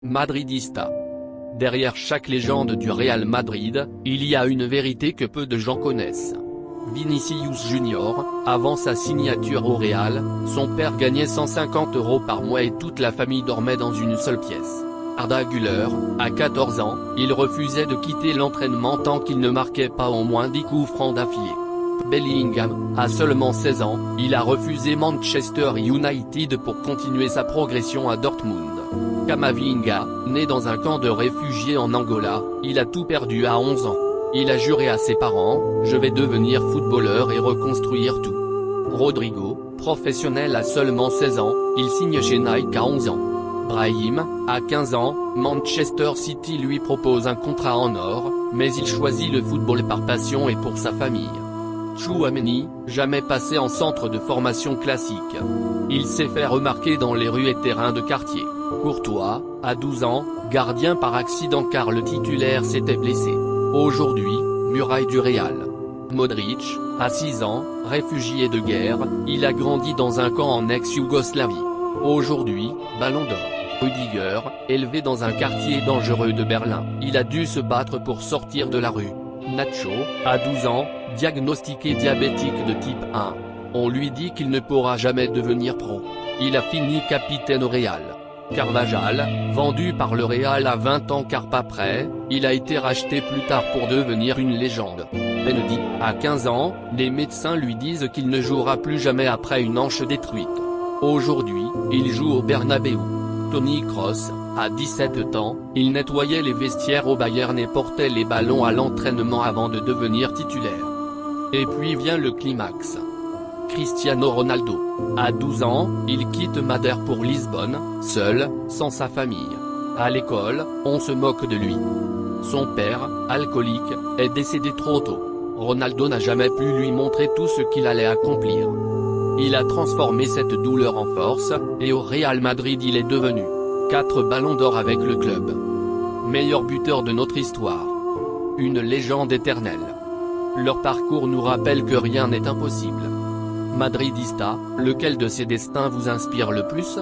Madridista. Derrière chaque légende du Real Madrid, il y a une vérité que peu de gens connaissent. Vinicius Junior, avant sa signature au Real, son père gagnait 150 € par mois et toute la famille dormait dans une seule pièce. Arda Güler, à 14 ans, il refusait de quitter l'entraînement tant qu'il ne marquait pas au moins 10 coups francs d'affilée. Bellingham, à seulement 16 ans, il a refusé Manchester United pour continuer sa progression à Dortmund. Camavinga, né dans un camp de réfugiés en Angola, il a tout perdu à 11 ans. Il a juré à ses parents, « Je vais devenir footballeur et reconstruire tout ». Rodrigo, professionnel à seulement 16 ans, il signe chez Nike à 11 ans. Brahim, à 15 ans, Manchester City lui propose un contrat en or, mais il choisit le football par passion et pour sa famille. Tchouaméni, jamais passé en centre de formation classique. Il s'est fait remarquer dans les rues et terrains de quartier. Courtois, à 12 ans, gardien par accident car le titulaire s'était blessé. Aujourd'hui, muraille du Real. Modric, à 6 ans, réfugié de guerre, il a grandi dans un camp en ex-Yougoslavie. Aujourd'hui, Ballon d'Or. Rüdiger, élevé dans un quartier dangereux de Berlin, il a dû se battre pour sortir de la rue. Nacho, à 12 ans, diagnostiqué diabétique de type 1. On lui dit qu'il ne pourra jamais devenir pro. Il a fini capitaine au Real. Carvajal, vendu par le Real à 20 ans car pas prêt, il a été racheté plus tard pour devenir une légende. Mendy, à 15 ans, les médecins lui disent qu'il ne jouera plus jamais après une hanche détruite. Aujourd'hui, il joue au Bernabéu. Toni Kroos, à 17 ans, il nettoyait les vestiaires au Bayern et portait les ballons à l'entraînement avant de devenir titulaire. Et puis vient le climax. Cristiano Ronaldo. À 12 ans, il quitte Madère pour Lisbonne, seul, sans sa famille. À l'école, on se moque de lui. Son père, alcoolique, est décédé trop tôt. Ronaldo n'a jamais pu lui montrer tout ce qu'il allait accomplir. Il a transformé cette douleur en force, et au Real Madrid il est devenu 4 ballons d'or avec le club. Meilleur buteur de notre histoire. Une légende éternelle. Leur parcours nous rappelle que rien n'est impossible. Madridista, lequel de ces destins vous inspire le plus ?